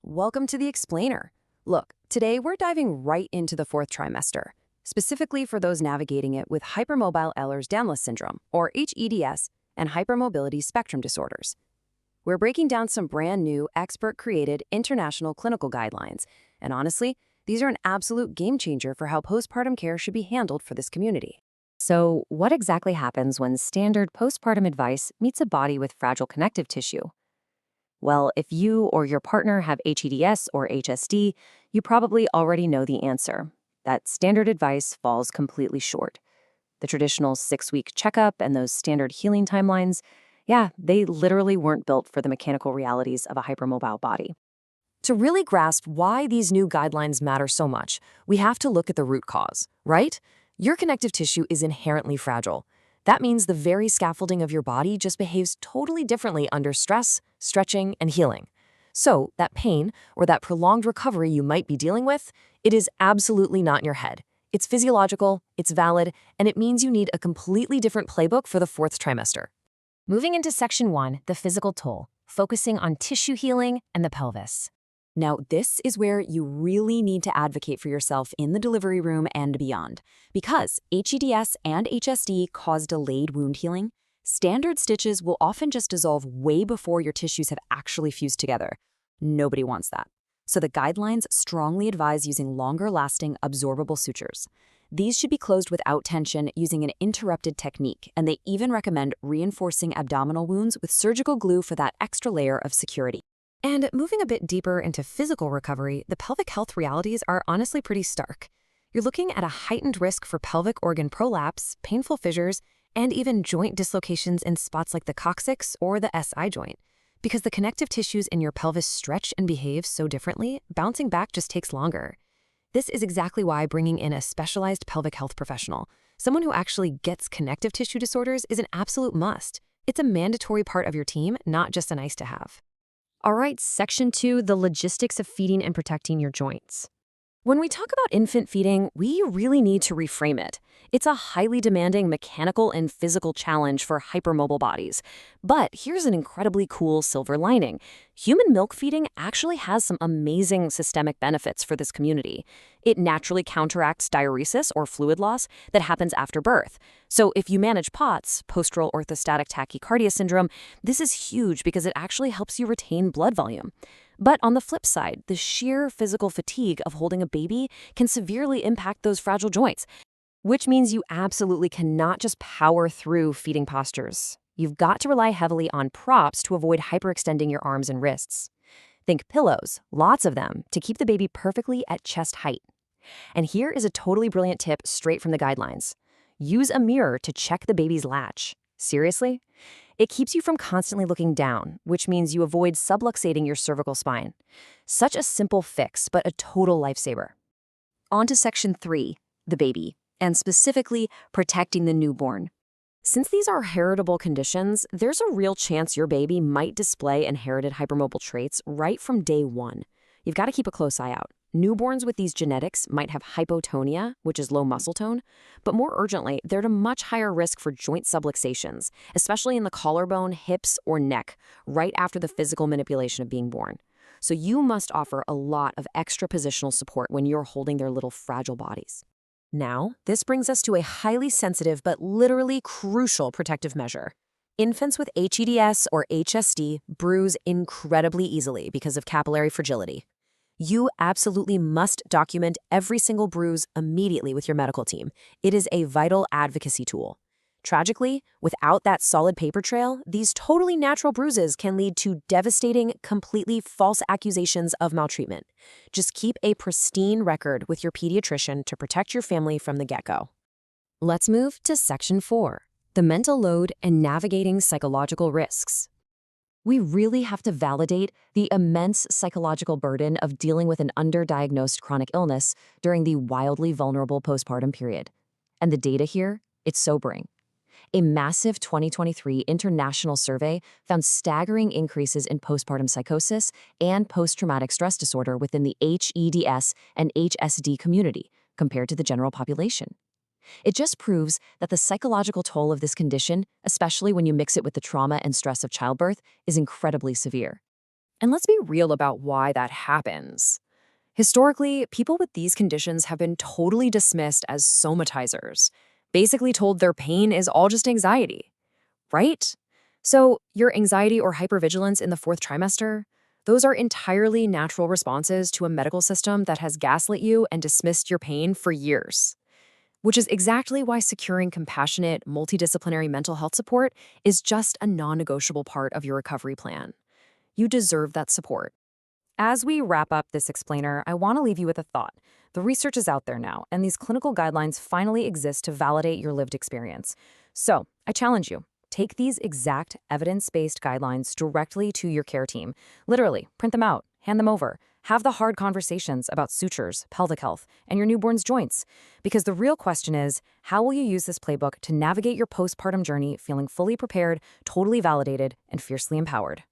Welcome to the Explainer. Look, today we're diving right into the fourth trimester, specifically for those navigating it with hypermobile Ehlers-Danlos Syndrome, or hEDS, and hypermobility spectrum disorders. We're breaking down some brand new, expert-created international clinical guidelines, and honestly, these are an absolute game changer for how postpartum care should be handled for this community. So, what exactly happens when standard postpartum advice meets a body with fragile connective tissue? Well, if you or your partner have hEDS or HSD, you probably already know the answer. That standard advice falls completely short. The traditional 6-week checkup and those standard healing timelines, yeah, they literally weren't built for the mechanical realities of a hypermobile body. To really grasp why these new guidelines matter so much, we have to look at the root cause, right? Your connective tissue is inherently fragile. That means the very scaffolding of your body just behaves totally differently under stress, stretching, and healing. So, that pain or that prolonged recovery you might be dealing with, it is absolutely not in your head. It's physiological, it's valid, and it means you need a completely different playbook for the fourth trimester. Moving into Section 1, the physical toll, focusing on tissue healing and the pelvis. Now, this is where you really need to advocate for yourself in the delivery room and beyond. Because hEDS and HSD cause delayed wound healing, standard stitches will often just dissolve way before your tissues have actually fused together. Nobody wants that. So the guidelines strongly advise using longer-lasting absorbable sutures. These should be closed without tension using an interrupted technique, and they even recommend reinforcing abdominal wounds with surgical glue for that extra layer of security. And moving a bit deeper into physical recovery, the pelvic health realities are honestly pretty stark. You're looking at a heightened risk for pelvic organ prolapse, painful fissures, and even joint dislocations in spots like the coccyx or the SI joint. Because the connective tissues in your pelvis stretch and behave so differently, bouncing back just takes longer. This is exactly why bringing in a specialized pelvic health professional, someone who actually gets connective tissue disorders, is an absolute must. It's a mandatory part of your team, not just a nice to have. All right, Section 2, the logistics of feeding and protecting your joints. When we talk about infant feeding, we really need to reframe it. It's a highly demanding mechanical and physical challenge for hypermobile bodies. But here's an incredibly cool silver lining. Human milk feeding actually has some amazing systemic benefits for this community. It naturally counteracts diuresis or fluid loss that happens after birth. So if you manage POTS, postural orthostatic tachycardia syndrome, this is huge because it actually helps you retain blood volume. But on the flip side, the sheer physical fatigue of holding a baby can severely impact those fragile joints, which means you absolutely cannot just power through feeding postures. You've got to rely heavily on props to avoid hyperextending your arms and wrists. Think pillows, lots of them, to keep the baby perfectly at chest height. And here is a totally brilliant tip straight from the guidelines. Use a mirror to check the baby's latch. Seriously? It keeps you from constantly looking down, which means you avoid subluxating your cervical spine. Such a simple fix, but a total lifesaver. On to Section 3, the baby, and specifically protecting the newborn. Since these are heritable conditions, there's a real chance your baby might display inherited hypermobile traits right from day one. You've got to keep a close eye out. Newborns with these genetics might have hypotonia, which is low muscle tone, but more urgently, they're at a much higher risk for joint subluxations, especially in the collarbone, hips, or neck, right after the physical manipulation of being born. So you must offer a lot of extra positional support when you're holding their little fragile bodies. Now, this brings us to a highly sensitive but literally crucial protective measure. Infants with hEDS or HSD bruise incredibly easily because of capillary fragility. You absolutely must document every single bruise immediately with your medical team. It is a vital advocacy tool. Tragically, without that solid paper trail, these totally natural bruises can lead to devastating, completely false accusations of maltreatment. Just keep a pristine record with your pediatrician to protect your family from the get-go. Let's move to Section 4, the mental load and navigating psychological risks. We really have to validate the immense psychological burden of dealing with an underdiagnosed chronic illness during the wildly vulnerable postpartum period. And the data here, it's sobering. A massive 2023 international survey found staggering increases in postpartum psychosis and post-traumatic stress disorder within the hEDS and HSD community compared to the general population. It just proves that the psychological toll of this condition, especially when you mix it with the trauma and stress of childbirth, is incredibly severe. And let's be real about why that happens. Historically, people with these conditions have been totally dismissed as somatizers, basically told their pain is all just anxiety, right? So, your anxiety or hypervigilance in the fourth trimester, those are entirely natural responses to a medical system that has gaslit you and dismissed your pain for years. Which is exactly why securing compassionate, multidisciplinary mental health support is just a non-negotiable part of your recovery plan. You deserve that support. As we wrap up this explainer, I want to leave you with a thought. The research is out there now, and these clinical guidelines finally exist to validate your lived experience. So, I challenge you. Take these exact evidence-based guidelines directly to your care team. Literally, print them out, hand them over. Have the hard conversations about sutures, pelvic health, and your newborn's joints. Because the real question is, how will you use this playbook to navigate your postpartum journey feeling fully prepared, totally validated, and fiercely empowered?